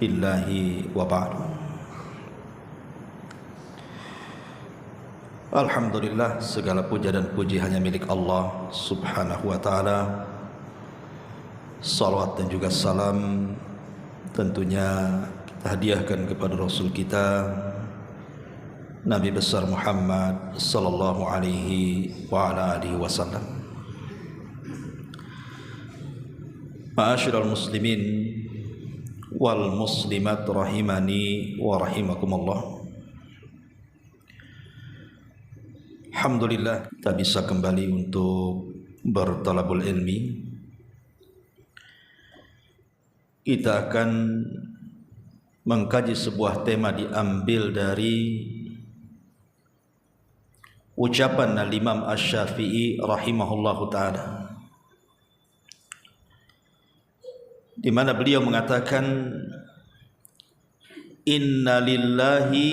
billahi wa ba'du. Alhamdulillah, segala puja dan puji hanya milik Allah subhanahu wa ta'ala. Salawat dan juga salam tentunya kita hadiahkan kepada Rasul kita Nabi besar Muhammad sallallahu alaihi wa ala alihi wasallam. Ma'asyiral muslimin wal muslimat rahimani wa rahimakumullah. Alhamdulillah kita bisa kembali untuk bertalabul ilmi. Kita akan mengkaji sebuah tema diambil dari ucapan Al-Imam Asy-Syafi'i rahimahullahu ta'ala, di mana beliau mengatakan inna lillahi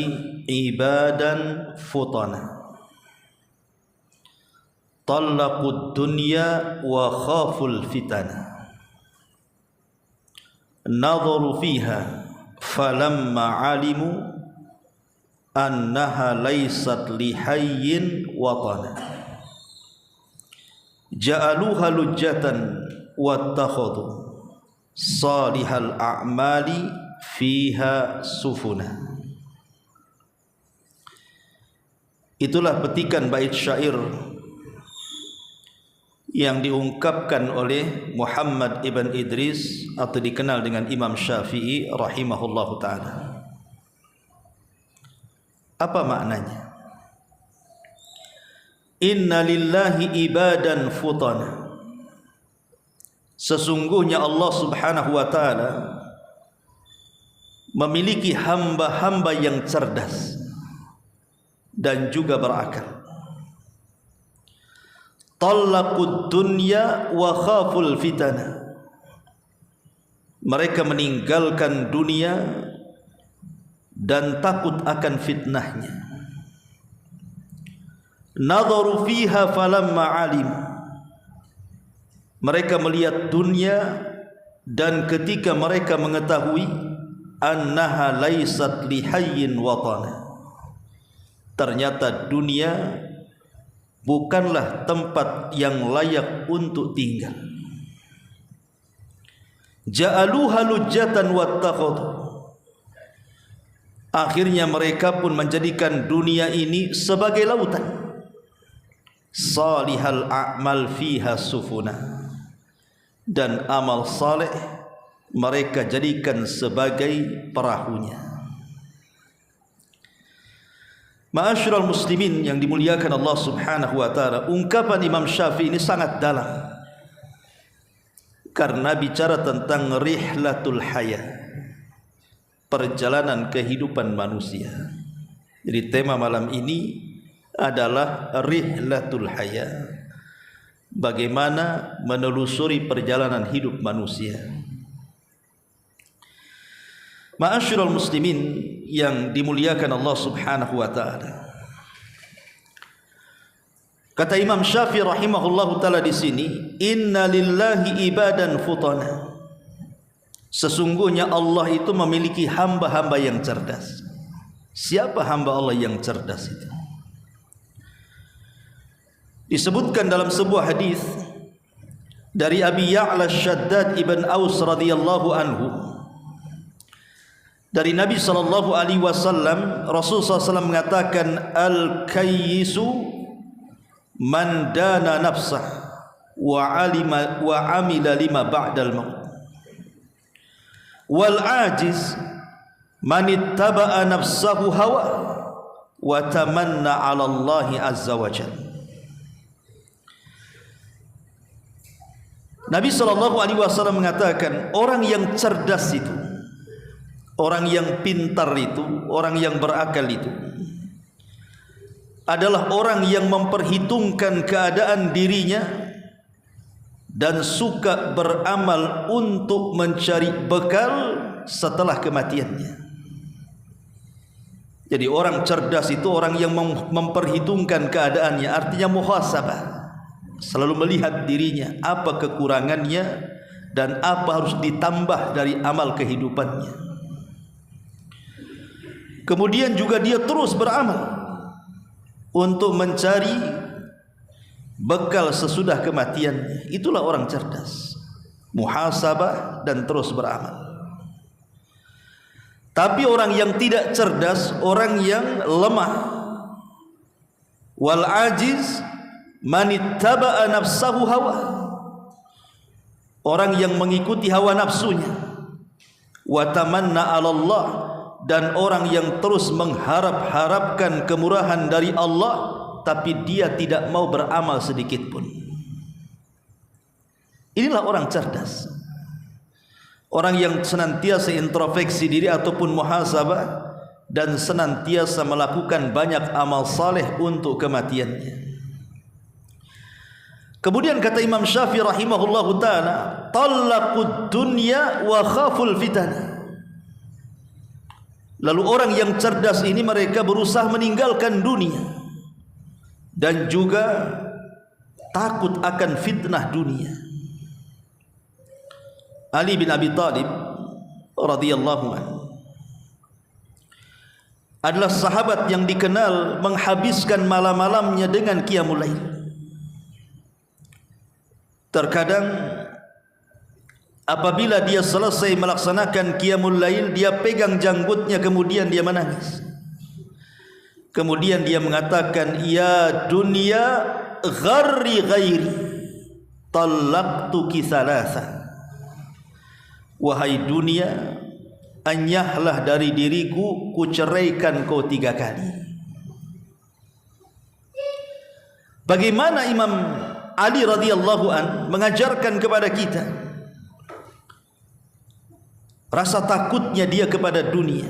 ibadan futana talaqud dunya wa khaful fitana nadharu fiha falamma alimu annaha laysat lihayyin watana ja'aluha lujjatan wattakhadhu salihal a'mali fiha sufuna. Itulah petikan bait syair yang diungkapkan oleh Muhammad ibn Idris atau dikenal dengan Imam Syafi'i rahimahullahu ta'ala. Apa maknanya? Inna lillahi ibadan futana. Sesungguhnya Allah subhanahu wa ta'ala memiliki hamba-hamba yang cerdas dan juga berakal. Talaqud dunya wa khaful fitana. Mereka meninggalkan dunia dan takut akan fitnahnya. Nadharu fiha falamma alim. Mereka melihat dunia dan ketika mereka mengetahui annaha laysat lihayyin watana, ternyata dunia bukanlah tempat yang layak untuk tinggal. Ja'aluha lujjatan wattakhadhu. Akhirnya mereka pun menjadikan dunia ini sebagai lautan. Salihal a'mal fiha sufuna. Dan amal saleh mereka jadikan sebagai perahunya. Ma'asyiral muslimin yang dimuliakan Allah subhanahu wa ta'ala, ungkapan Imam Syafi'i ini sangat dalam karena bicara tentang rihlatul haya, perjalanan kehidupan manusia. Jadi tema malam ini adalah rihlatul haya, bagaimana menelusuri perjalanan hidup manusia. Ma'asyiral muslimin yang dimuliakan Allah subhanahu wa ta'ala, kata Imam Syafi'i rahimahullahu ta'ala di sini, inna lillahi ibadan futana. Sesungguhnya Allah itu memiliki hamba-hamba yang cerdas. Siapa hamba Allah yang cerdas itu? Disebutkan dalam sebuah hadis dari Abi Ya'la Syaddad ibn Aus radhiyallahu anhu, dari Nabi sallallahu alaihi wasallam, Rasulullah SAW mengatakan, al-kayyisu man dana nafsah wa amila lima ba'dal maut, wal ajiz man ittaba'a nafsahu hawa wa tamanna 'ala Allah azza wa jalla. Nabi SAW mengatakan, orang yang cerdas itu, orang yang pintar itu, orang yang berakal itu adalah orang yang memperhitungkan keadaan dirinya dan suka beramal untuk mencari bekal setelah kematiannya. Jadi orang cerdas itu orang yang memperhitungkan keadaannya, artinya muhasabah, selalu melihat dirinya, apa kekurangannya dan apa harus ditambah dari amal kehidupannya. Kemudian juga dia terus beramal untuk mencari bekal sesudah kematian. Itulah orang cerdas, muhasabah dan terus beramal. Tapi orang yang tidak cerdas, orang yang lemah, wal ajiz man ittaba'a nafsahu hawa, orang yang mengikuti hawa nafsunya, wa tamanna 'ala Allah, dan orang yang terus mengharap-harapkan kemurahan dari Allah tapi dia tidak mau beramal sedikit pun. Inilah orang cerdas, orang yang senantiasa introspeksi diri ataupun muhasabah dan senantiasa melakukan banyak amal saleh untuk kematiannya. Kemudian kata Imam Syafi'i rahimahullahu ta'ala, talaqud dunya wa khaful fitnah. Lalu orang yang cerdas ini mereka berusaha meninggalkan dunia dan juga takut akan fitnah dunia. Ali bin Abi Thalib radhiyallahu anhu adalah sahabat yang dikenal menghabiskan malam-malamnya dengan qiyamul lail. Terkadang apabila dia selesai melaksanakan qiyamul lail, dia pegang janggutnya kemudian dia menangis. Kemudian dia mengatakan, ya dunia gharri ghairi talaqtuki thalatha. Wahai dunia, anyahlah dari diriku, kuceraikan kau 3 kali. Bagaimana Imam Ali radhiyallahu an mengajarkan kepada kita rasa takutnya dia kepada dunia,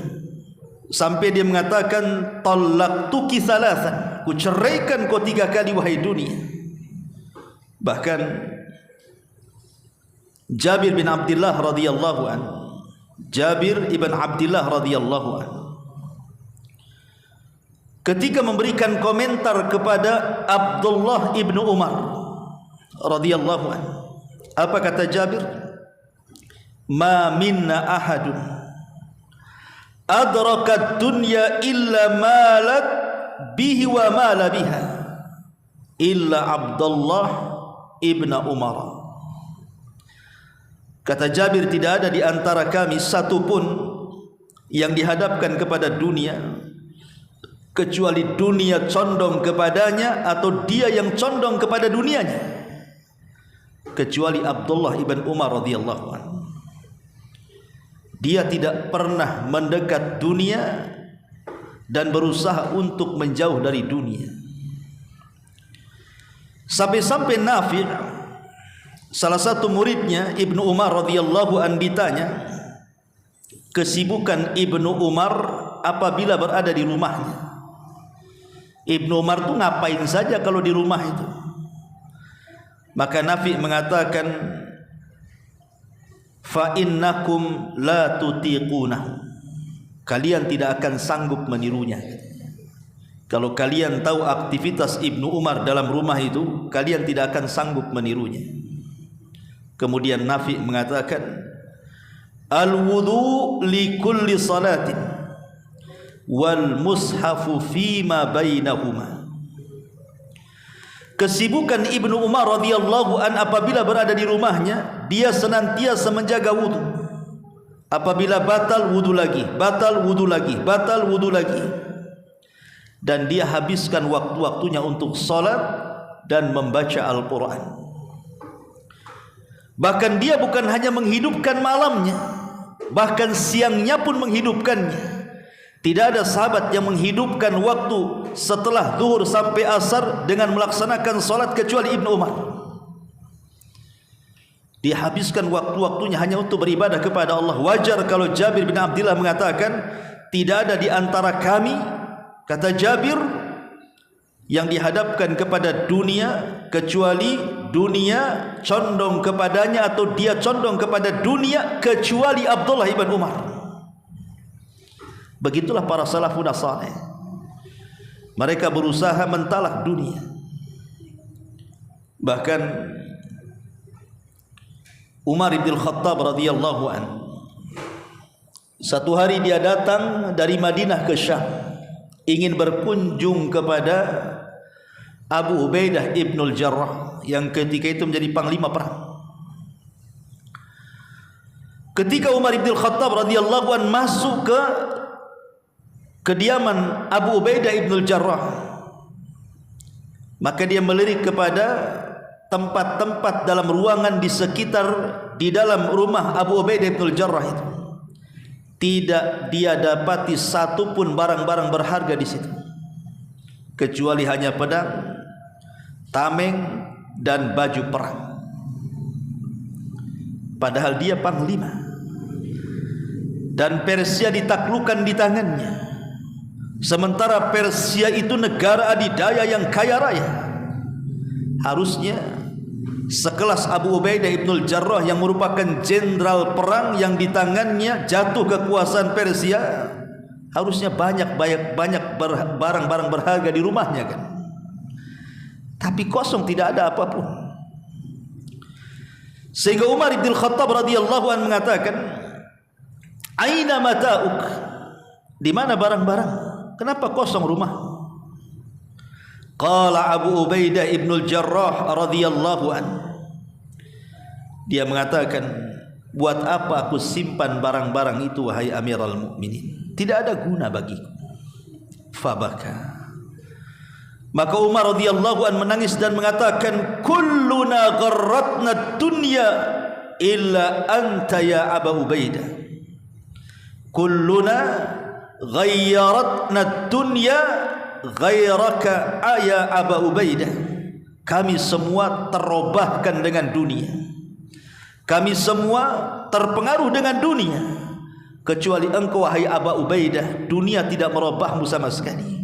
sampai dia mengatakan talaqtuki thalathan, kuceraikan kau 3 kali wahai dunia. Bahkan Jabir bin Abdullah radhiyallahu an, Jabir ibn Abdullah radhiyallahu an, ketika memberikan komentar kepada Abdullah ibn Umar radhiyallahu an, apa kata Jabir? Ma minna ahadun adrakat dunya illa malat bihi wa mala biha illa Abdullah ibn Umar. Kata Jabir, tidak ada di antara kami satu pun yang dihadapkan kepada dunia kecuali dunia condong kepadanya atau dia yang condong kepada dunianya, kecuali Abdullah ibn Umar radhiyallahu anhu. Dia tidak pernah mendekat dunia dan berusaha untuk menjauh dari dunia. Sampai-sampai Nafi', salah satu muridnya Ibnu Umar radhiyallahu an, ditanya kesibukan Ibnu Umar apabila berada di rumahnya. Ibnu Umar itu ngapain saja kalau di rumah itu? Maka Nafi' mengatakan, fa innakum la tutiqunahu, kalian tidak akan sanggup menirunya. Kalau kalian tahu aktivitas Ibnu Umar dalam rumah itu, kalian tidak akan sanggup menirunya. Kemudian Nafi' mengatakan, al-wudu li kulli salatin wal mushafu fima bainahuma. Kesibukan Ibnu Umar radhiyallahu an apabila berada di rumahnya, dia senantiasa menjaga wudu. Apabila batal wudu lagi, batal wudu lagi, batal wudu lagi. Dan dia habiskan waktu-waktunya untuk salat dan membaca Al-Quran. Bahkan dia bukan hanya menghidupkan malamnya, bahkan siangnya pun menghidupkannya. Tidak ada sahabat yang menghidupkan waktu setelah zuhur sampai asar dengan melaksanakan salat kecuali Ibnu Umar. Dia habiskan waktu-waktunya hanya untuk beribadah kepada Allah. Wajar kalau Jabir bin Abdullah mengatakan, tidak ada di antara kami, kata Jabir, yang dihadapkan kepada dunia kecuali dunia condong kepadanya atau dia condong kepada dunia kecuali Abdullah ibn Umar. Begitulah para salafun saleh. Mereka berusaha mentalak dunia. Bahkan Umar bin Khattab radhiyallahu anhu Satu hari dia datang dari Madinah ke Syam, ingin berkunjung kepada Abu Ubaidah ibnul Jarrah yang ketika itu menjadi panglima perang. Ketika Umar bin Khattab radhiyallahu anhu masuk ke kediaman Abu Ubaidah ibnul Jarrah, maka dia melirik kepada tempat-tempat dalam ruangan di sekitar di dalam rumah Abu Ubaidah ibnul Jarrah itu. Tidak dia dapati satu pun barang-barang berharga di situ, kecuali hanya pedang, tameng, dan baju perang. Padahal dia panglima, dan Persia ditaklukkan di tangannya. Sementara Persia itu negara adidaya yang kaya raya. Harusnya sekelas Abu Ubaidah ibnul Jarrah yang merupakan jenderal perang yang di tangannya jatuh kekuasaan Persia, harusnya banyak barang-barang berharga di rumahnya kan. Tapi kosong, tidak ada apapun. Sehingga Umar bin Khattab radhiyallahu anhu mengatakan, "Aina mata'uk?" Di mana barang-barang? Kenapa kosong rumah? Qala Abu Ubaidah ibnul Jarrah radhiyallahu anhu, dia mengatakan, "Buat apa aku simpan barang-barang itu wahai Amirul Mukminin? Tidak ada guna bagiku." Fabaka. Maka Umar radhiyallahu anhu menangis dan mengatakan, "Kulluna gharratna dunya illa anta ya Abu Ubaidah. Kulluna ghayyaratna dunya ghairaka ya Abu Ubaidah." Kami semua terobahkan dengan dunia, kami semua terpengaruh dengan dunia, kecuali engkau wahai Abu Ubaidah, dunia tidak merubahmu sama sekali.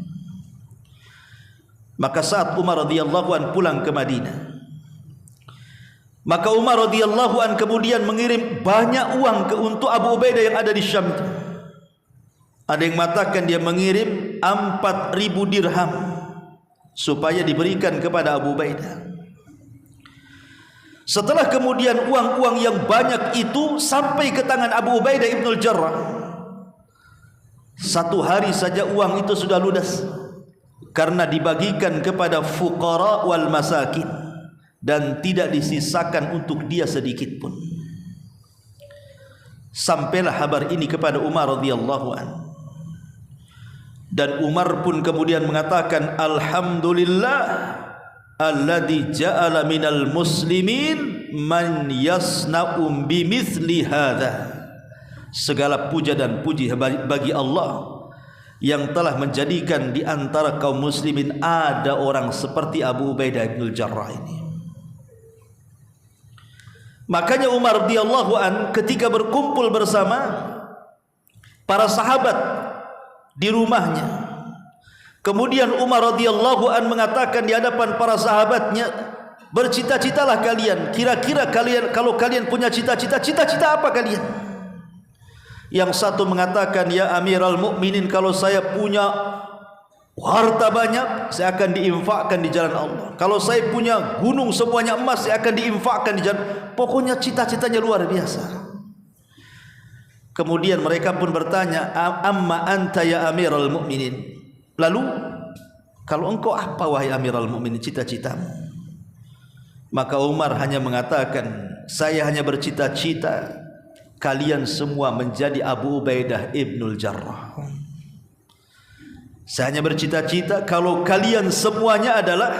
Maka saat Umar radhiyallahu an pulang ke Madinah, maka Umar radhiyallahu an kemudian mengirim banyak uang untuk Abu Ubaidah yang ada di Syam itu. Ada yang mengatakan dia mengirim 4.000 dirham supaya diberikan kepada Abu Ubaidah. Setelah kemudian uang-uang yang banyak itu sampai ke tangan Abu Ubaidah ibnul Jarrah, satu hari saja uang itu sudah lunas, karena dibagikan kepada fuqara wal masakin dan tidak disisakan untuk dia sedikit pun. Sampailah kabar ini kepada Umar radhiyallahu anhu, dan Umar pun kemudian mengatakan, "Alhamdulillah alladzi ja'ala minal muslimin man yasna'u bimithli hadza." Segala puja dan puji bagi Allah yang telah menjadikan di antara kaum muslimin ada orang seperti Abu Ubaidah ibnul Jarrah ini. Makanya Umar radhiyallahu an ketika berkumpul bersama para sahabat di rumahnya, kemudian Umar radhiyallahu an mengatakan di hadapan para sahabatnya, "Bercita-citalah kalian, kira-kira kalian kalau kalian punya cita-cita, cita-cita apa kalian?" Yang satu mengatakan, "Ya Amirul Mukminin, kalau saya punya harta banyak, saya akan diinfakkan di jalan Allah. Kalau saya punya gunung semuanya emas, saya akan diinfakkan di jalan." Pokoknya cita-citanya luar biasa. Kemudian mereka pun bertanya, "Amma anta ya Amirul Mukminin?" Lalu, kalau engkau apa wahai Amirul Mukminin cita-citamu? Maka Umar hanya mengatakan, "Saya hanya bercita-cita kalian semua menjadi Abu Ubaidah ibnul Jarrah. Saya hanya bercita-cita kalau kalian semuanya adalah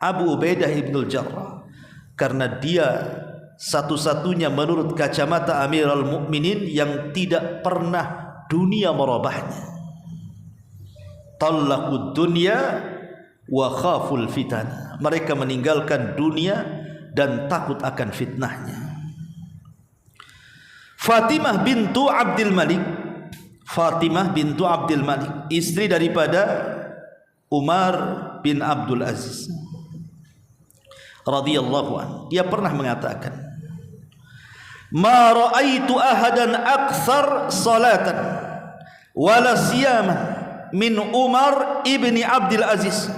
Abu Ubaidah ibnul Jarrah, karena dia satu-satunya menurut kacamata Amirul Mukminin yang tidak pernah dunia merubahnya. Talaqud dunya wa khaful fitnah." Mereka meninggalkan dunia dan takut akan fitnahnya. Fatimah bintu Abdul Malik, Fatimah bintu Abdul Malik, istri daripada Umar bin Abdul Aziz radhiyallahu anhu, dia pernah mengatakan, "Ma ra'aitu ahadan aktsar salatan wala siyaman min Umar ibni Abdul Aziz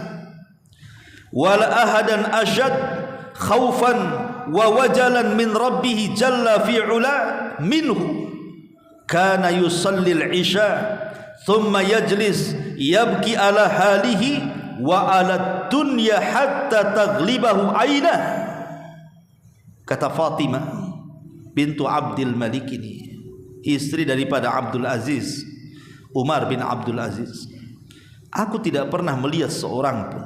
wala ahadan ashad khaufan wa wajalan min rabbih jalla fi'ula minhu kana yusalli al-isya thumma yajlis yabki ala halihi wa ala dunya hatta taghlibahu ainah. Kata Fatimah bintu Abdul Malik ini, istri daripada Abdul Aziz, Umar bin Abdul Aziz, aku tidak pernah melihat seorang pun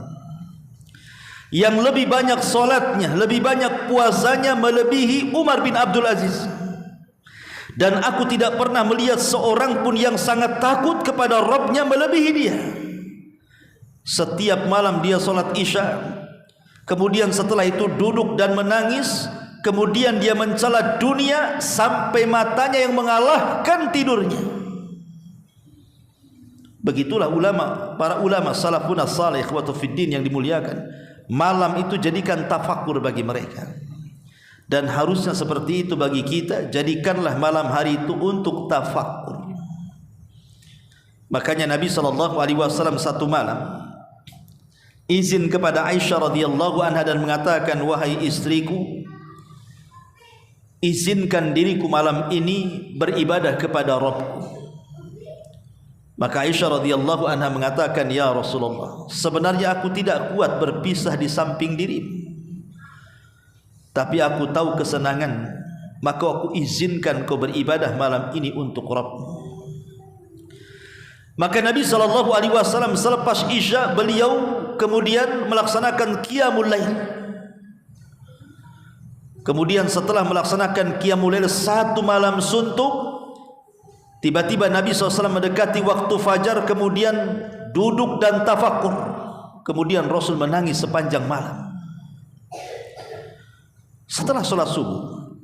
yang lebih banyak solatnya, lebih banyak puasanya melebihi Umar bin Abdul Aziz. Dan aku tidak pernah melihat seorang pun yang sangat takut kepada Rabbnya melebihi dia. Setiap malam dia solat isya, kemudian setelah itu duduk dan menangis, kemudian dia mencela dunia sampai matanya yang mengalahkan tidurnya. Begitulah ulama, para ulama salafun as-salih ikhwatu fiddin yang dimuliakan. Malam itu jadikan tafakkur bagi mereka. Dan harusnya seperti itu bagi kita. Jadikanlah malam hari itu untuk tafakkur. Makanya Nabi SAW satu malam izin kepada Aisyah radhiyallahu anha dan mengatakan, wahai istriku, izinkan diriku malam ini beribadah kepada Rabbku. Maka Aisyah radhiyallahu anha mengatakan, ya Rasulullah, sebenarnya aku tidak kuat berpisah di samping dirimu, tapi aku tahu kesenangan, maka aku izinkan kau beribadah malam ini untuk Rabbmu. Maka Nabi SAW selepas isya beliau kemudian melaksanakan qiyamul lail. Kemudian setelah melaksanakan qiyamul lail satu malam suntuk, tiba-tiba Nabi SAW mendekati waktu fajar, kemudian duduk dan tafakkur. Kemudian Rasul menangis sepanjang malam. Setelah sholat subuh,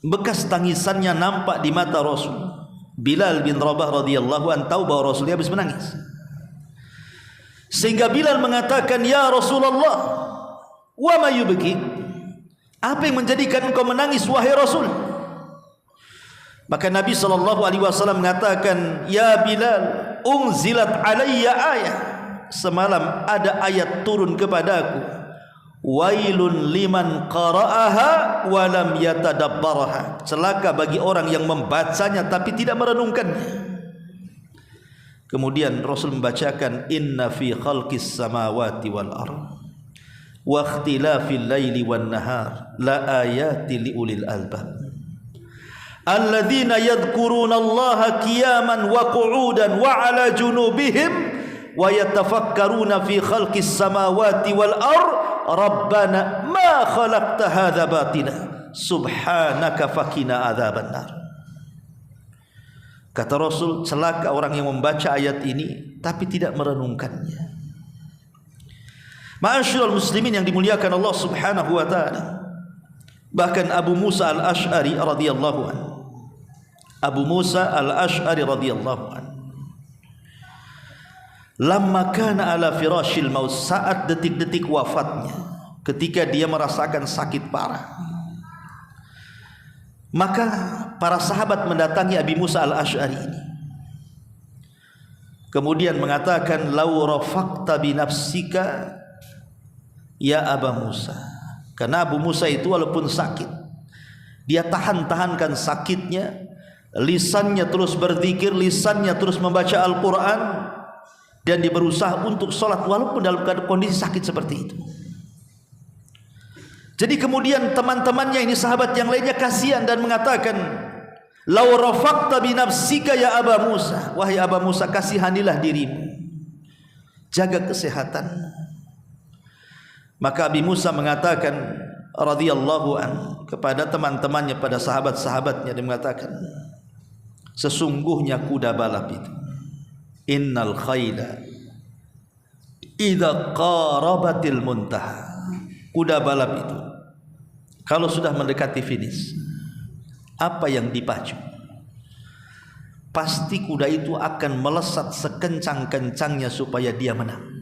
bekas tangisannya nampak di mata Rasul. Bilal bin Rabah radhiyallahu anhu tahu bahwa Rasulnya habis menangis, sehingga Bilal mengatakan, ya Rasulullah, wa ma yubki, apa yang menjadikan engkau menangis wahai Rasul? Maka Nabi SAW mengatakan, ya Bilal, unzilat alayya ayah, semalam ada ayat turun kepadaku, wailun liman qara'aha wa lam yatadabbaraha, celaka bagi orang yang membacanya tapi tidak merenungkannya. Kemudian Rasul membacakan, inna fi khalqis samawati wal ardh wa ikhtilafil laili wan nahar la ayati liulil albab alladzina yadhkuruna Allaha qiyaman wa qu'udan wa 'ala junubihim wa yatafakkaruna fi khalqis samawati wal ardh rabbana ma khalaqta hadza batila subhanaka faqina adzabannar. Kata Rasul, celaka orang yang membaca ayat ini tapi tidak merenungkannya. Ma'asyiral muslimin yang dimuliakan Allah Subhanahu wa taala, bahkan Abu Musa al-Asy'ari radhiyallahu anhu, Abu Musa al-Asy'ari radhiyallahu anhu, lamma kana ala firashil maut, saat detik-detik wafatnya, ketika dia merasakan sakit parah, maka para sahabat mendatangi Abi Musa al-Asy'ari ini, kemudian mengatakan, lau rafaqta bi nafsika ya Aba Musa. Karena Abu Musa itu walaupun sakit, dia tahan-tahankan sakitnya, lisannya terus berzikir, lisannya terus membaca Al-Quran, dan dia berusaha untuk sholat walaupun dalam kondisi sakit seperti itu. Jadi kemudian teman-temannya ini, sahabat yang lainnya, kasihan dan mengatakan, lau rafaqta bi nafsika ya Aba Musa, wahai Aba Musa, kasihanilah dirimu, jaga kesehatan. Maka Abi Musa mengatakan radhiyallahu anhu kepada teman-temannya, pada sahabat-sahabatnya, dia mengatakan, sesungguhnya kuda balap itu, innal khayla idza qarabatil muntaha, kuda balap itu kalau sudah mendekati finish, apa yang dipacu, pasti kuda itu akan melesat sekencang-kencangnya supaya dia menang.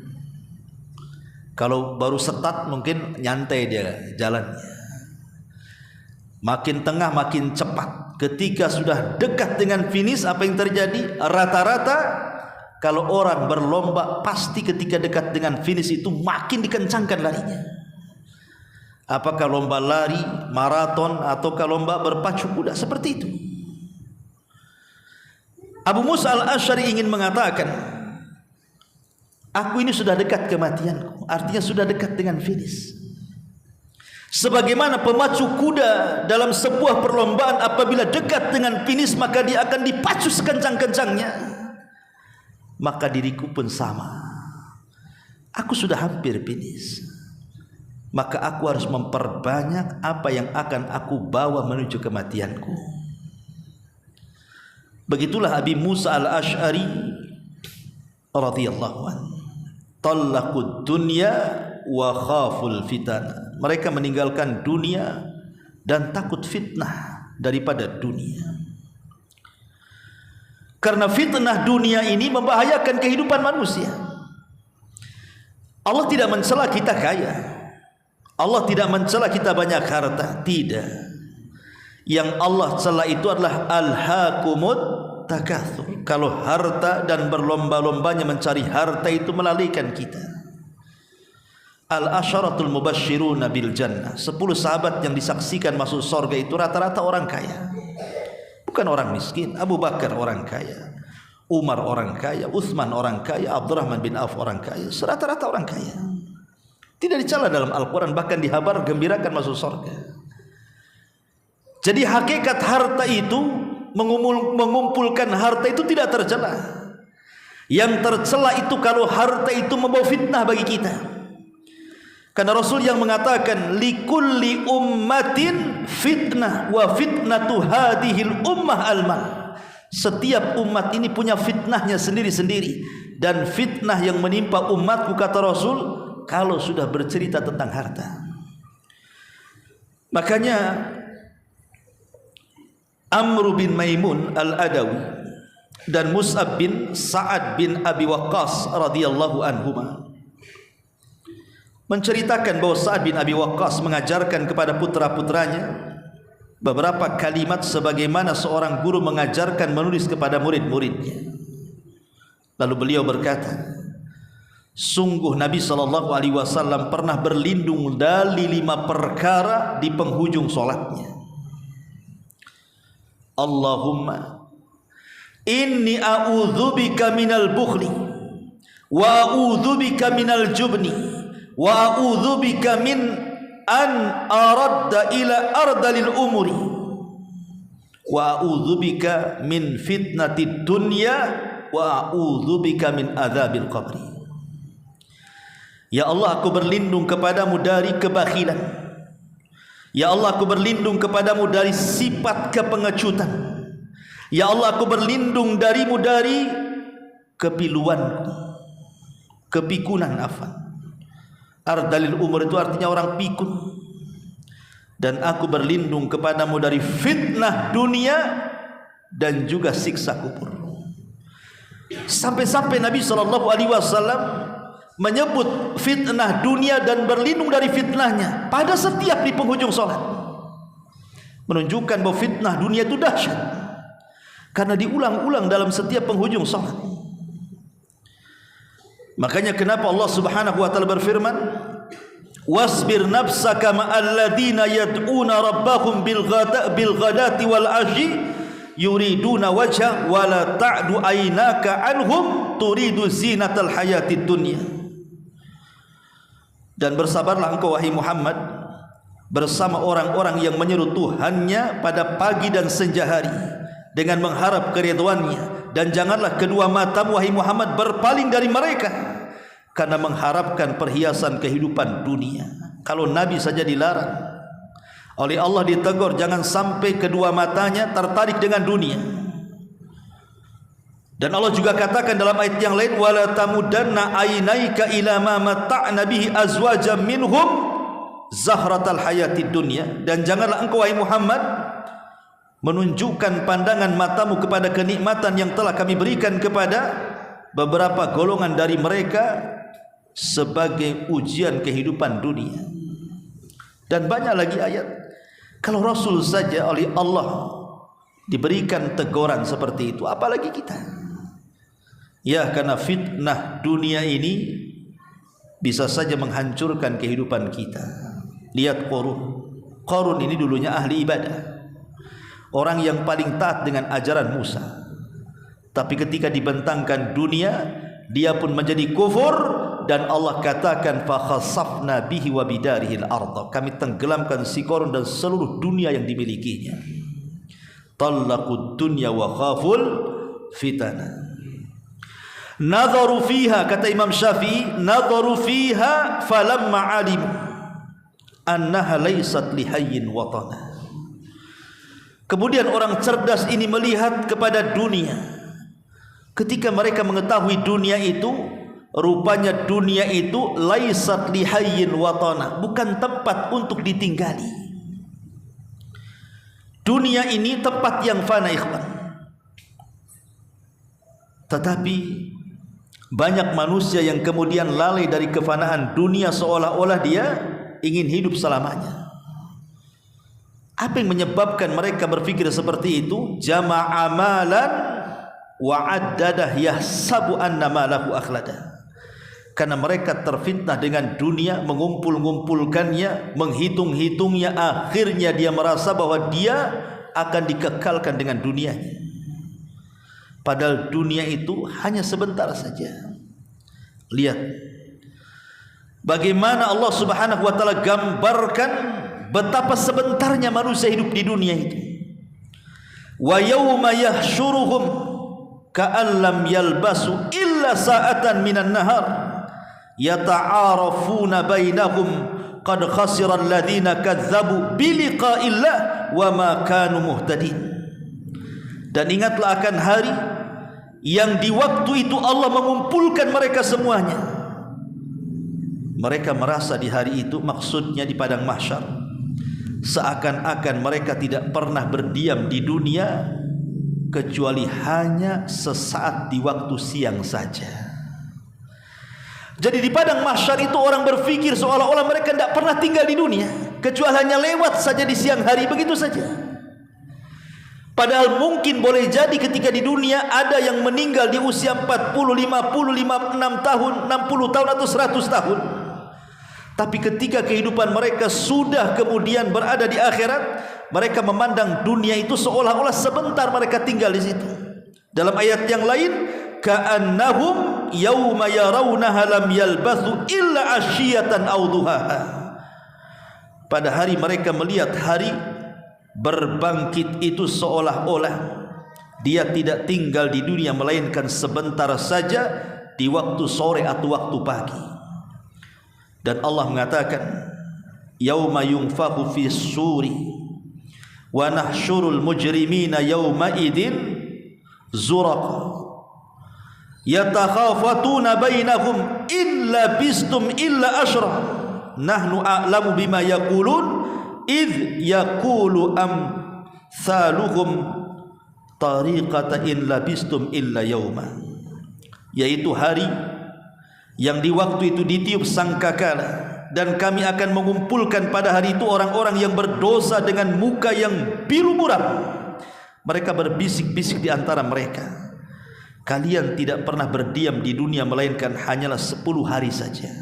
Kalau baru start mungkin nyantai dia jalannya, makin tengah makin cepat. Ketika sudah dekat dengan finish, apa yang terjadi? Rata-rata kalau orang berlomba, pasti ketika dekat dengan finish itu makin dikencangkan larinya. Apakah lomba lari, maraton, ataukah lomba berpacu kuda, seperti itu. Abu Musa al-Asy'ari ingin mengatakan, aku ini sudah dekat kematianku, artinya sudah dekat dengan finish. Sebagaimana pemacu kuda dalam sebuah perlombaan apabila dekat dengan finish maka dia akan dipacu sekencang-kencangnya, maka diriku pun sama. Aku sudah hampir finish, maka aku harus memperbanyak apa yang akan aku bawa menuju kematianku. Begitulah Abi Musa al-Asy'ari radhiyallahu anhu. Talaqud dunya wa khaful fitan. Mereka meninggalkan dunia dan takut fitnah daripada dunia. Karena fitnah dunia ini membahayakan kehidupan manusia. Allah tidak mencela kita kaya, Allah tidak mencela kita banyak harta, tidak. Yang Allah cela itu adalah alhaakumut takatsur. Kalau harta dan berlomba-lombanya mencari harta itu melalaikan kita. Al-asyaratul mubasysyiruna bil jannah, 10 sahabat yang disaksikan masuk surga itu rata-rata orang kaya, bukan orang miskin. Abu Bakar orang kaya, Umar orang kaya, Utsman orang kaya, Abdurrahman bin Auf orang kaya, rata-rata orang kaya. Tidak dicela dalam Al-Quran, bahkan dihabar gembirakan masuk surga. Jadi hakikat harta itu, mengumpulkan harta itu tidak tercela. Yang tercela itu kalau harta itu membawa fitnah bagi kita. Karena Rasul yang mengatakan likulli ummatin fitnah wa fitnatu hadhil ummah al-mal. Setiap umat ini punya fitnahnya sendiri-sendiri, dan fitnah yang menimpa umatku, kata Rasul, kalau sudah bercerita tentang harta. Makanya Amr bin Maimun al-Adawi dan Mus'ab bin Sa'ad bin Abi Waqqas radhiyallahu anhuma menceritakan bahwa Sa'ad bin Abi Waqqas mengajarkan kepada putra-putranya beberapa kalimat sebagaimana seorang guru mengajarkan menulis kepada murid-muridnya. Lalu beliau berkata, sungguh Nabi SAW pernah berlindung dari 5 perkara di penghujung solatnya. Allahumma inni a'udzubika minal bukhli wa a'udzubika minal jubni wa a'udzubika min an aradda ila ardalil umuri wa a'udzubika min fitnatid dunya wa a'udzubika min adzabil qabri. Ya Allah, aku berlindung kepadamu dari kebakhilan. Ya Allah, aku berlindung kepadamu dari sifat kepengecutan. Ya Allah, aku berlindung darimu dari kepiluan, kepikunan. Ardalil umur itu artinya orang pikun. Dan aku berlindung kepadamu dari fitnah dunia dan juga siksa kubur. Sampai-sampai Nabi SAW menyebut fitnah dunia dan berlindung dari fitnahnya pada setiap di penghujung salat, menunjukkan bahwa fitnah dunia itu dahsyat karena diulang-ulang dalam setiap penghujung salat. Makanya kenapa Allah Subhanahu wa taala berfirman, wasbir nafsaka ma'al ladina yad'una rabbahum bil ghadati wal ashi yuriduna wajha wa la ta'du aynaka anhum turidu zinatal hayatid dunya. Dan bersabarlah engkau wahai Muhammad bersama orang-orang yang menyeru Tuhannya pada pagi dan senja hari dengan mengharap keridhaannya, dan janganlah kedua matamu wahai Muhammad berpaling dari mereka karena mengharapkan perhiasan kehidupan dunia. Kalau Nabi saja dilarang, oleh Allah ditegur jangan sampai kedua matanya tertarik dengan dunia. Dan Allah juga katakan dalam ayat yang lain, wala tamudanna ainaika ila ma matta'na bihi azwajan minhum zahratal hayatid dunya. Dan janganlah engkau wahai Muhammad menunjukkan pandangan matamu kepada kenikmatan yang telah kami berikan kepada beberapa golongan dari mereka sebagai ujian kehidupan dunia. Dan banyak lagi ayat. Kalau Rasul saja oleh Allah diberikan teguran seperti itu, apalagi kita. Ya, karena fitnah dunia ini bisa saja menghancurkan kehidupan kita. Lihat Qarun. Qarun ini dulunya ahli ibadah, orang yang paling taat dengan ajaran Musa, Tapi ketika dibentangkan dunia, dia pun menjadi kufur. Dan Allah katakan fa khasafna bihi wa bidarihil ardh, kami tenggelamkan si Qarun dan seluruh dunia yang dimilikinya. Talaqud dunya wa khaful fitana. Nadharu fiha, kata Imam Syafi'i, nadharu fiha falamma alimu annaha laysat lihayyin watana. Kemudian orang cerdas ini melihat kepada dunia. Ketika mereka mengetahui dunia itu, rupanya dunia itu laisat lihayyin watana, bukan tempat untuk ditinggali. Dunia ini tempat yang fana, ikhwan. Tetapi banyak manusia yang kemudian lalai dari kefanaan dunia, seolah-olah dia ingin hidup selamanya. Apa yang menyebabkan mereka berpikir seperti itu? Jama'a amalan wa addadah yahsabu anna malahu akhladah. Karena mereka terfitnah dengan dunia, mengumpul-ngumpulkannya, menghitung-hitungnya, akhirnya dia merasa bahwa dia akan dikekalkan dengan dunianya. Padahal dunia itu hanya sebentar saja. Lihat bagaimana Allah Subhanahu wa taala gambarkan betapa sebentarnya manusia hidup di dunia itu. Wa yauma yahsyuruhum ka'an lam yalbasu illa sa'atan minan nahar yata'arafuna bainahum qad khasira alladhina kadzdzabu biliqa'illah wa ma kanu muhtadin. Dan ingatlah akan hari yang di waktu itu Allah mengumpulkan mereka semuanya. Mereka merasa di hari itu, maksudnya di padang mahsyar, seakan-akan mereka tidak pernah berdiam di dunia kecuali hanya sesaat di waktu siang saja. Jadi di padang mahsyar itu orang berpikir seolah-olah mereka tidak pernah tinggal di dunia, kecuali hanya lewat saja di siang hari, begitu saja. Padahal mungkin boleh jadi ketika di dunia ada yang meninggal di usia 40, 50, 56 tahun, 60 tahun atau 100 tahun. Tapi ketika kehidupan mereka sudah kemudian berada di akhirat, mereka memandang dunia itu seolah-olah sebentar mereka tinggal di situ. Dalam ayat yang lain, ka'annahum yauma yarawnaha lam yalbathu illa asyiyatan aw duhaha. Pada hari mereka melihat hari berbangkit itu, seolah-olah dia tidak tinggal di dunia melainkan sebentar saja di waktu sore atau waktu pagi. Dan Allah mengatakan, yauma yunfakhu fis suri wa nahsyurul mujrimina yauma idzin zuraqa yatakhafatuna bainahum illa bistum illa ashra nahnu a'lamu bima yaqulun idh yaqulu amsaluhum tariqata in labistum illa yauma. Yaitu hari yang di waktu itu ditiup sangkakala, dan kami akan mengumpulkan pada hari itu orang-orang yang berdosa dengan muka yang biru muram. Mereka berbisik-bisik di antara mereka, kalian tidak pernah berdiam di dunia melainkan hanyalah 10 hari saja.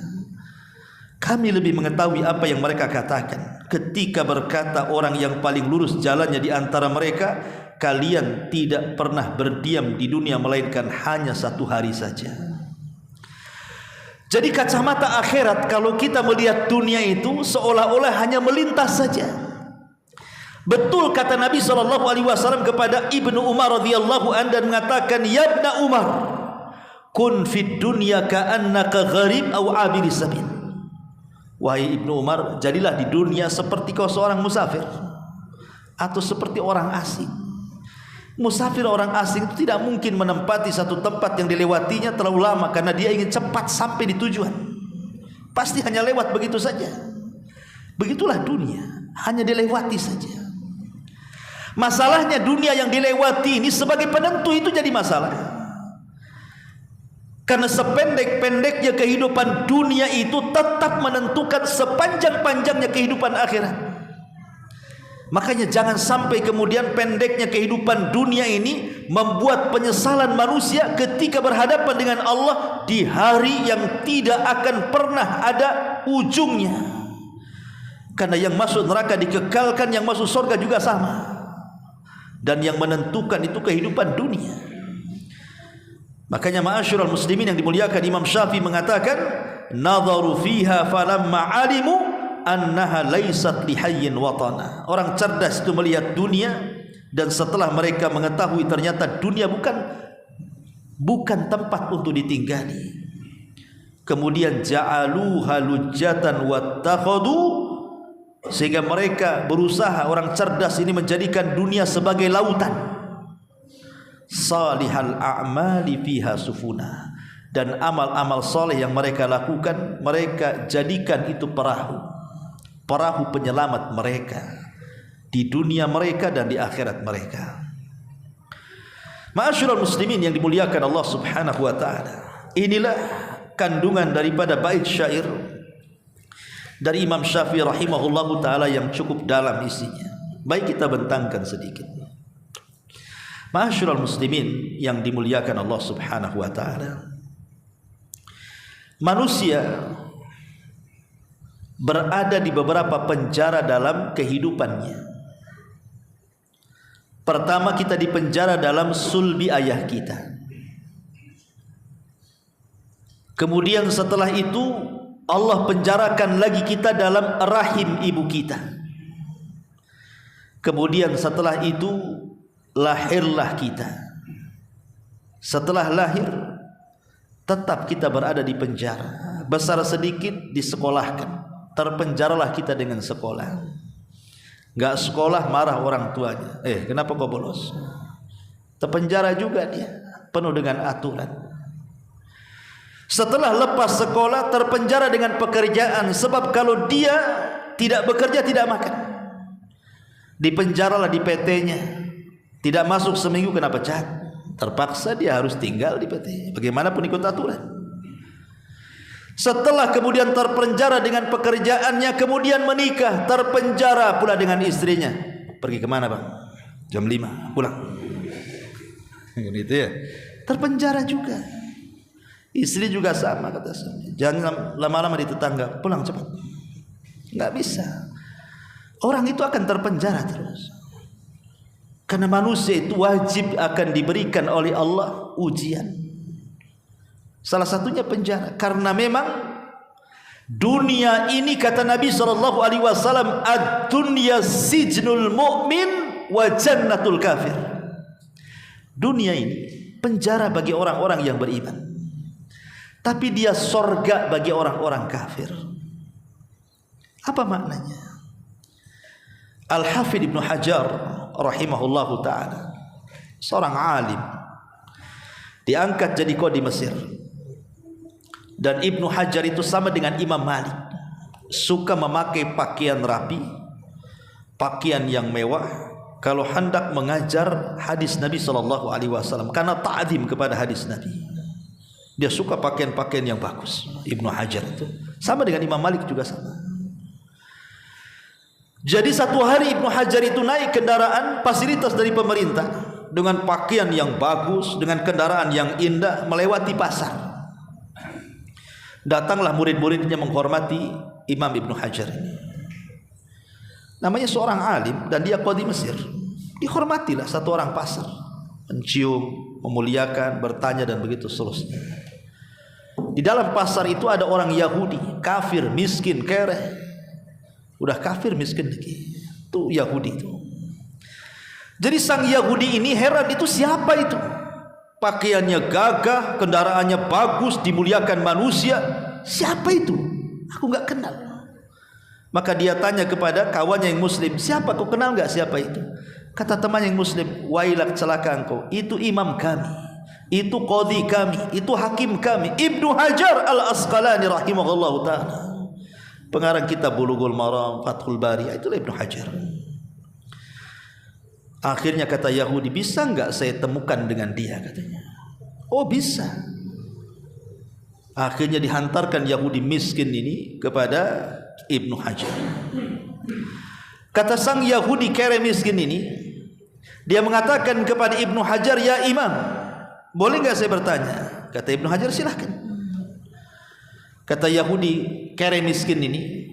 Kami lebih mengetahui apa yang mereka katakan. Ketika berkata orang yang paling lurus jalannya di antara mereka, kalian tidak pernah berdiam di dunia melainkan hanya 1 hari saja. Jadi kacamata akhirat, kalau kita melihat dunia itu seolah-olah hanya melintas saja. Betul kata Nabi SAW kepada Ibnu Umar radhiyallahu anhu dan mengatakan, ya Ibnu Umar, kun fid dunya ka'annaka gharib aw abir sabil. Wahai Ibnu Umar, jadilah di dunia seperti kau seorang musafir atau seperti orang asing. Musafir, orang asing itu tidak mungkin menempati satu tempat yang dilewatinya terlalu lama karena dia ingin cepat sampai di tujuan. Pasti hanya lewat begitu saja. Begitulah dunia, hanya dilewati saja. Masalahnya dunia yang dilewati ini sebagai penentu itu jadi masalah. Karena sependek-pendeknya kehidupan dunia itu tetap menentukan sepanjang-panjangnya kehidupan akhirat. Makanya jangan sampai kemudian pendeknya kehidupan dunia ini membuat penyesalan manusia ketika berhadapan dengan Allah di hari yang tidak akan pernah ada ujungnya. Karena yang masuk neraka dikekalkan, yang masuk surga juga sama. Dan yang menentukan itu kehidupan dunia. Makanya ma'asyiral muslimin yang dimuliakan, Imam Syafi'i mengatakan, nadharu fiha falamma alimu annaha laysat lihayyin watana. Orang cerdas itu melihat dunia, dan setelah mereka mengetahui ternyata dunia bukan tempat untuk ditinggali, kemudian ja'aluha lujjatan wattakhadu, sehingga mereka berusaha, orang cerdas ini menjadikan dunia sebagai lautan. Salihal a'mali fiha sufuna, dan amal-amal soleh yang mereka lakukan, mereka jadikan itu perahu penyelamat mereka di dunia mereka dan di akhirat mereka. Ma'asyiral muslimin yang dimuliakan Allah Subhanahu wa taala, inilah kandungan daripada bait syair dari Imam Syafi'i rahimahullahu taala yang cukup dalam isinya. Baik kita bentangkan sedikit. Ma'asyiral muslimin yang dimuliakan Allah Subhanahu wa taala, manusia berada di beberapa penjara dalam kehidupannya. Pertama, kita dipenjara dalam sulbi ayah kita. Kemudian setelah itu Allah penjarakan lagi kita dalam rahim ibu kita. Kemudian setelah itu lahirlah kita. Setelah lahir tetap kita berada di penjara. Besar sedikit disekolahkan, terpenjaralah kita dengan sekolah. Gak sekolah marah orang tuanya, kenapa kau bolos? Terpenjara juga dia, penuh dengan aturan. Setelah lepas sekolah terpenjara dengan pekerjaan, sebab kalau dia tidak bekerja tidak makan. Dipenjaralah di PT-nya. Tidak masuk seminggu kena pecat, terpaksa dia harus tinggal di PT, bagaimanapun ikut aturan. Setelah kemudian terpenjara dengan pekerjaannya, kemudian menikah, terpenjara pula dengan istrinya. Pergi kemana bang? Jam 5 pulang. Gitu ya, terpenjara juga. Istri juga sama, kata suami, jangan lama-lama di tetangga, pulang cepat. Nggak bisa. Orang itu akan terpenjara terus. Karena manusia itu wajib akan diberikan oleh Allah ujian. Salah satunya penjara. Karena memang dunia ini, kata Nabi SAW, ad-dunya sijnul mu'min wa jannatul kafir. Dunia ini penjara bagi orang-orang yang beriman, tapi dia sorga bagi orang-orang kafir. Apa maknanya? Al-Hafidh Ibnu Hajar rahimahullahu ta'ala, seorang alim, diangkat jadi qadhi Mesir. Dan Ibnu Hajar itu sama dengan Imam Malik, suka memakai pakaian rapi, pakaian yang mewah kalau hendak mengajar hadis Nabi SAW, karena ta'zim kepada hadis Nabi. Dia suka pakaian-pakaian yang bagus. Ibnu Hajar itu sama dengan Imam Malik juga sama. Jadi satu hari Ibnu Hajar itu naik kendaraan fasilitas dari pemerintah dengan pakaian yang bagus, dengan kendaraan yang indah, melewati pasar. Datanglah murid-muridnya menghormati Imam Ibnu Hajar ini. Namanya seorang alim dan dia qadhi Mesir. Dihormatilah satu orang pasar, mencium, memuliakan, bertanya dan begitu seterusnya. Di dalam pasar itu ada orang Yahudi, kafir, miskin, kere. Udah kafir, miskin lagi. Itu Yahudi itu. Jadi sang Yahudi ini heran, itu siapa itu? Pakaiannya gagah, kendaraannya bagus, dimuliakan manusia. Siapa itu? Aku nggak kenal. Maka dia tanya kepada kawannya yang muslim, siapa, kau kenal nggak siapa itu? Kata teman yang muslim, wailak, celaka engkau, itu imam kami, itu qadhi kami, itu hakim kami, Ibnu Hajar al-Asqalani rahimahullahu ta'ala, pengarang kitab Bulughul Maram, Fathul Bari. Itulah Ibnu Hajar. Akhirnya kata Yahudi, bisa nggak saya temukan dengan dia, katanya. Oh bisa. Akhirnya dihantarkan Yahudi miskin ini kepada Ibnu Hajar. Kata sang Yahudi kere miskin ini, dia mengatakan kepada Ibnu Hajar, ya imam, boleh nggak saya bertanya? Kata Ibnu Hajar, silahkan. Kata Yahudi kere miskin ini,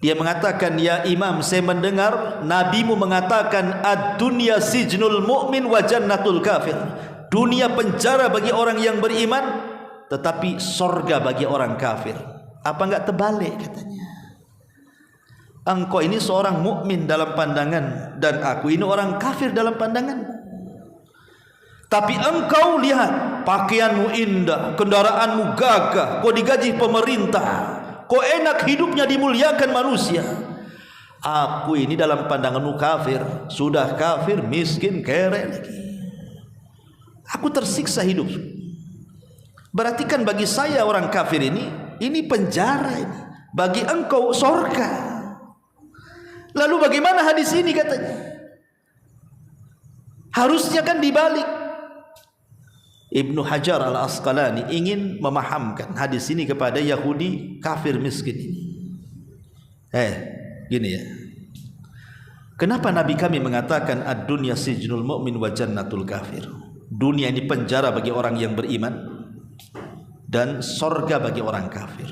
dia mengatakan, ya imam, saya mendengar nabimu mengatakan ad-dunya sijnul mu'min wa jannatul kafir. dunia penjara bagi orang yang beriman, tetapi sorga bagi orang kafir. Apa enggak terbalik katanya? Engkau ini seorang mukmin dalam pandangan, dan aku ini orang kafir dalam pandangan. Tapi engkau lihat, pakaianmu indah, kendaraanmu gagah, kau digaji pemerintah, kau enak hidupnya, dimuliakan manusia. Aku ini dalam pandanganmu kafir, sudah kafir, miskin, kere lagi. Aku tersiksa hidup. Berarti kan bagi saya orang kafir ini penjara ini. Bagi engkau sorga. Lalu bagaimana hadis ini katanya? Harusnya kan dibalik. Ibnu Hajar Al-Asqalani ingin memahamkan hadis ini kepada Yahudi kafir miskin ini. Gini ya. Kenapa Nabi kami mengatakan ad-dunya sijnul mu'min wa jannatul kafir? Dunia ini penjara bagi orang yang beriman dan sorga bagi orang kafir.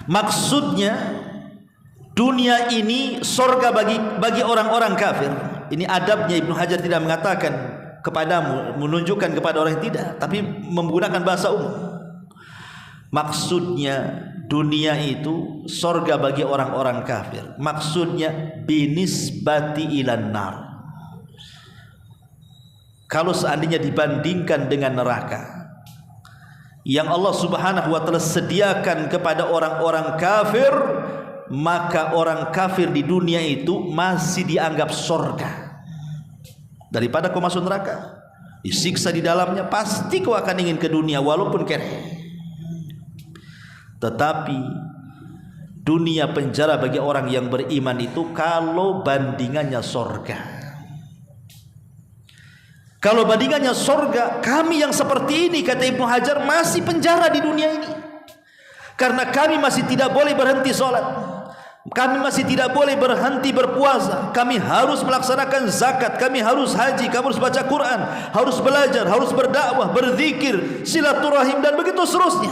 Maksudnya dunia ini sorga bagi orang-orang kafir. Ini adabnya Ibnu Hajar tidak mengatakan kepadamu, menunjukkan kepada orang yang tidak, tapi menggunakan bahasa umum. Maksudnya dunia itu sorga bagi orang-orang kafir. Maksudnya binisbati ilan nar. Kalau seandainya dibandingkan dengan neraka yang Allah Subhanahu wa taala sediakan kepada orang-orang kafir, maka orang kafir di dunia itu masih dianggap sorga. Daripada kau masuk neraka, disiksa di dalamnya, pasti kau akan ingin ke dunia walaupun kere. Tetapi dunia penjara bagi orang yang beriman itu kalau bandingannya sorga. Kalau bandingannya sorga, kami yang seperti ini, kata Ibnu Hajar, masih penjara di dunia ini. Karena kami masih tidak boleh berhenti sholat, kami masih tidak boleh berhenti berpuasa, kami harus melaksanakan zakat, kami harus haji, kami harus baca Quran, harus belajar, harus berdakwah, berzikir, silaturahim, dan begitu seterusnya.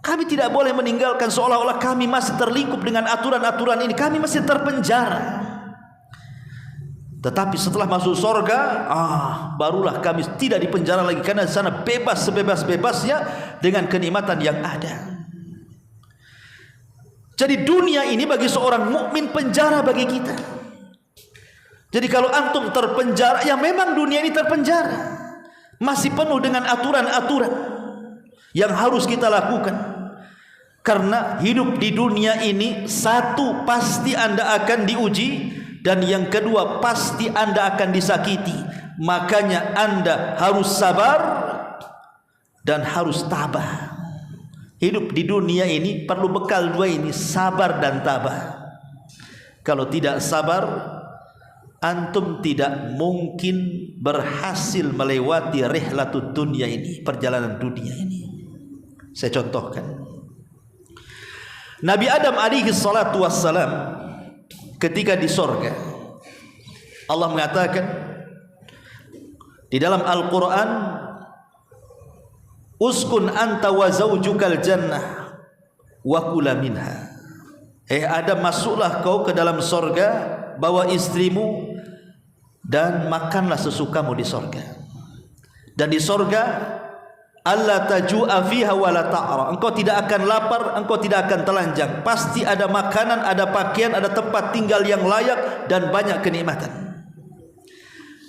Kami tidak boleh meninggalkan, seolah-olah kami masih terlingkup dengan aturan-aturan ini, kami masih terpenjara. Tetapi setelah masuk sorga, barulah kami tidak dipenjara lagi, karena di sana bebas sebebas-bebasnya dengan kenikmatan yang ada. Jadi dunia ini bagi seorang mukmin penjara bagi kita. Jadi kalau antum terpenjara, ya memang dunia ini terpenjara, masih penuh dengan aturan-aturan yang harus kita lakukan. Karena hidup di dunia ini, satu, pasti Anda akan diuji, dan yang kedua, pasti Anda akan disakiti. Makanya Anda harus sabar dan harus tabah. Hidup di dunia ini perlu bekal dua ini, sabar dan tabah. Kalau tidak sabar, antum tidak mungkin berhasil melewati rihlatud dunia ini, perjalanan dunia ini. Saya contohkan. Nabi Adam alaihi salatu wassalam ketika di sorga, Allah mengatakan di dalam Al-Quran, uskun anta wa zawjukal jannah wa kula minha. Adam, masuklah kau ke dalam sorga, bawa istrimu dan makanlah sesukamu di sorga. Dan di sorga, alla taju'a fiha wa la ta'ra. Engkau tidak akan lapar, engkau tidak akan telanjang. Pasti ada makanan, ada pakaian, ada tempat tinggal yang layak, dan banyak kenikmatan.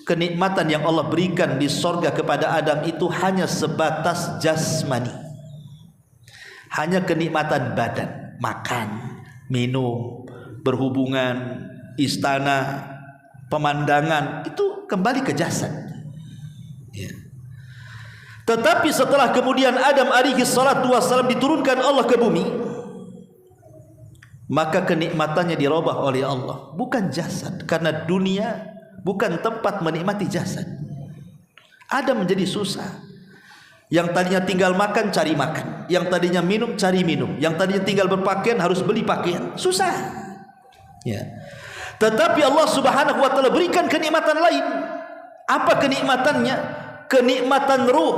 Kenikmatan yang Allah berikan di sorga kepada Adam itu hanya sebatas jasmani, hanya kenikmatan badan, makan, minum, berhubungan, istana, pemandangan, itu kembali ke jasad. Tetapi setelah kemudian Adam alaihi salatu wassalam diturunkan Allah ke bumi, maka kenikmatannya dirubah oleh Allah, bukan jasad. Karena dunia bukan tempat menikmati jasad. Adam menjadi susah. Yang tadinya tinggal makan, cari makan. Yang tadinya minum, cari minum. Yang tadinya tinggal berpakaian, harus beli pakaian. Susah. Ya. Tetapi Allah Subhanahu wa taala berikan kenikmatan lain. Apa kenikmatannya? Kenikmatan ruh.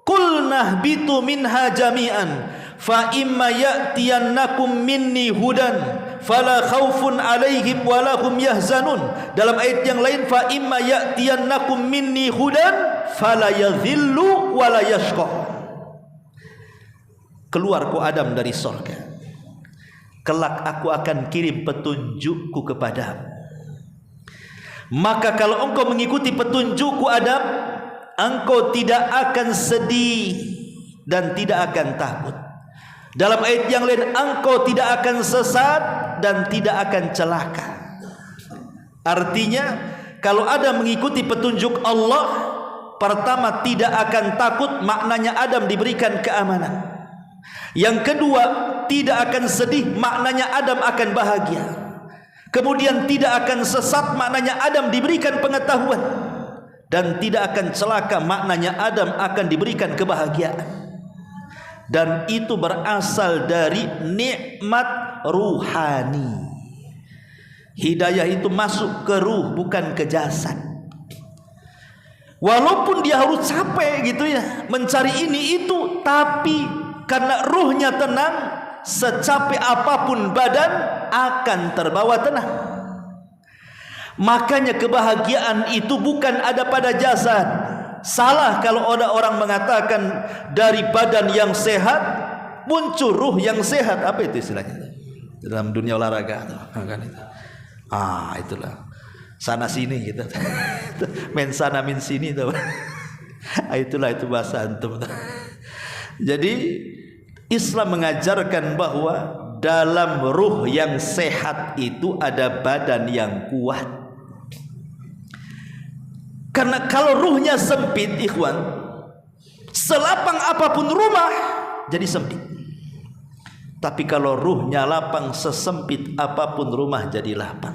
Qul nahbitu minha jami'an fa imma ya'tiyannakum minni hudan fala khaufun alaihim wala hum yahzanun. Dalam ayat yang lain, fa imma ya'tiyannakum minni hudan fala yadhillu wala yashqa. Keluar ku Adam dari surga, kelak aku akan kirim petunjukku kepadamu. Maka kalau engkau mengikuti petunjukku Adam, engkau tidak akan sedih dan tidak akan takut. Dalam ayat yang lain, engkau tidak akan sesat dan tidak akan celaka. Artinya, kalau Adam mengikuti petunjuk Allah, pertama tidak akan takut, maknanya Adam diberikan keamanan. Yang kedua, tidak akan sedih, maknanya Adam akan bahagia. Kemudian tidak akan sesat, maknanya Adam diberikan pengetahuan. Dan tidak akan celaka, maknanya Adam akan diberikan kebahagiaan. Dan itu berasal dari nikmat ruhani. Hidayah itu masuk ke ruh, bukan ke jasad. Walaupun dia harus capek gitu ya, mencari ini itu, tapi karena ruhnya tenang, secapek apapun badan akan terbawa tenang. Makanya kebahagiaan itu bukan ada pada jasad. Salah kalau ada orang mengatakan dari badan yang sehat muncul ruh yang sehat. Apa itu istilahnya dalam dunia olahraga? Itulah sana sini gitu. Men sana min sini itu. Itulah itu bahasa antum. Jadi Islam mengajarkan bahwa dalam ruh yang sehat itu ada badan yang kuat. Karena kalau ruhnya sempit, ikhwan, selapang apapun rumah jadi sempit. Tapi kalau ruhnya lapang, sesempit apapun rumah jadi lapang.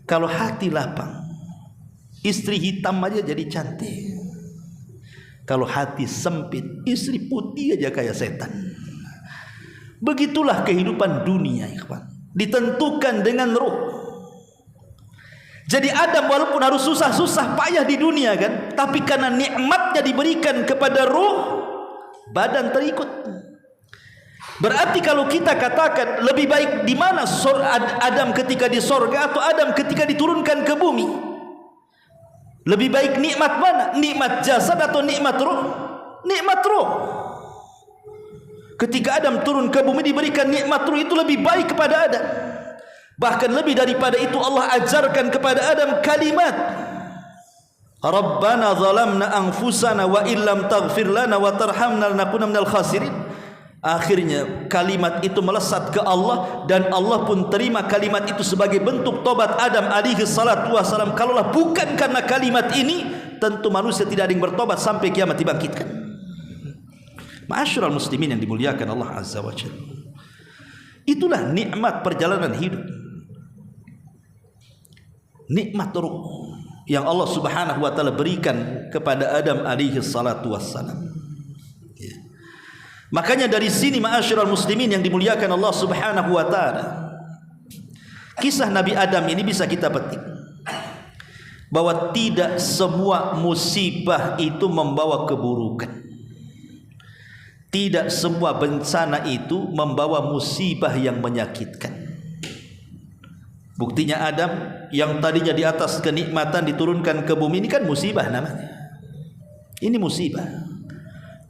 Kalau hati lapang, istri hitam aja jadi cantik. Kalau hati sempit, istri putih aja kayak setan. Begitulah kehidupan dunia, ikhwan, ditentukan dengan ruh. Jadi Adam walaupun harus susah-susah payah di dunia kan, tapi karena nikmatnya diberikan kepada ruh, badan terikut. Berarti kalau kita katakan lebih baik di mana Adam ketika di sorga atau Adam ketika diturunkan ke bumi, lebih baik nikmat mana? Nikmat jasad atau nikmat ruh? Nikmat ruh. Ketika Adam turun ke bumi diberikan nikmat ruh, itu lebih baik kepada Adam. Bahkan lebih daripada itu Allah ajarkan kepada Adam kalimat, Rabbana zalamna anfusana wa illam taghfir lana wa tarhamna lanakunanna minal khasirin. Akhirnya kalimat itu melesat ke Allah, dan Allah pun terima kalimat itu sebagai bentuk tobat Adam alaihi salatu wassalam. Kalaulah bukan karena kalimat ini, tentu manusia tidak ada yang bertobat sampai kiamat dibangkitkan. Ma'asyiral muslimin yang dimuliakan Allah azza wa jalla. Itulah nikmat perjalanan hidup. Nikmat ruh yang Allah subhanahu wa ta'ala berikan kepada Adam alaihi salatu wassalam. Ya. Makanya dari sini ma'asyiral muslimin yang dimuliakan Allah subhanahu wa ta'ala, kisah Nabi Adam ini bisa kita petik bahwa tidak semua musibah itu membawa keburukan. Tidak semua bencana itu membawa musibah yang menyakitkan. Buktinya Adam yang tadinya di atas kenikmatan diturunkan ke bumi, ini kan musibah namanya. Ini musibah.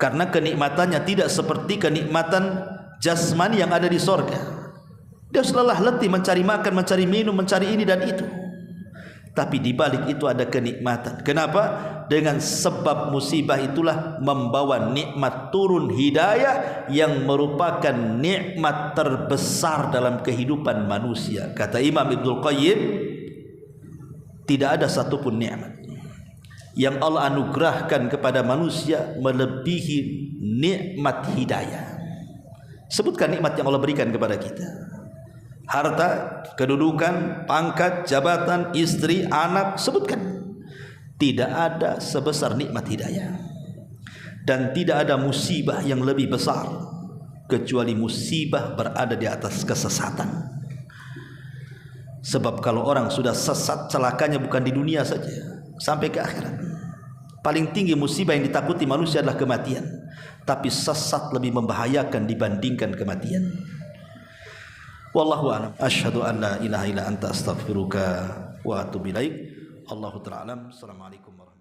Karena kenikmatannya tidak seperti kenikmatan jasmani yang ada di sorga. Dia lelah letih mencari makan, mencari minum, mencari ini dan itu. Tapi di balik itu ada kenikmatan. Kenapa? Dengan sebab musibah itulah membawa nikmat turun hidayah yang merupakan nikmat terbesar dalam kehidupan manusia. Kata Imam Ibnul Qayyim, tidak ada satupun nikmat yang Allah anugerahkan kepada manusia melebihi nikmat hidayah. Sebutkan nikmat yang Allah berikan kepada kita. Harta, kedudukan, pangkat, jabatan, istri, anak, sebutkan. Tidak ada sebesar nikmat hidayah. Dan tidak ada musibah yang lebih besar kecuali musibah berada di atas kesesatan. Sebab kalau orang sudah sesat, celakanya bukan di dunia saja, sampai ke akhirat. Paling tinggi musibah yang ditakuti manusia adalah kematian. Tapi sesat lebih membahayakan dibandingkan kematian. Wallahu a'lam. Asyhadu an la ilaha illa anta astaghfiruka wa atubu ilaik. Allahu ta'ala alam. Assalamualaikum warahmatullahi wabarakatuh.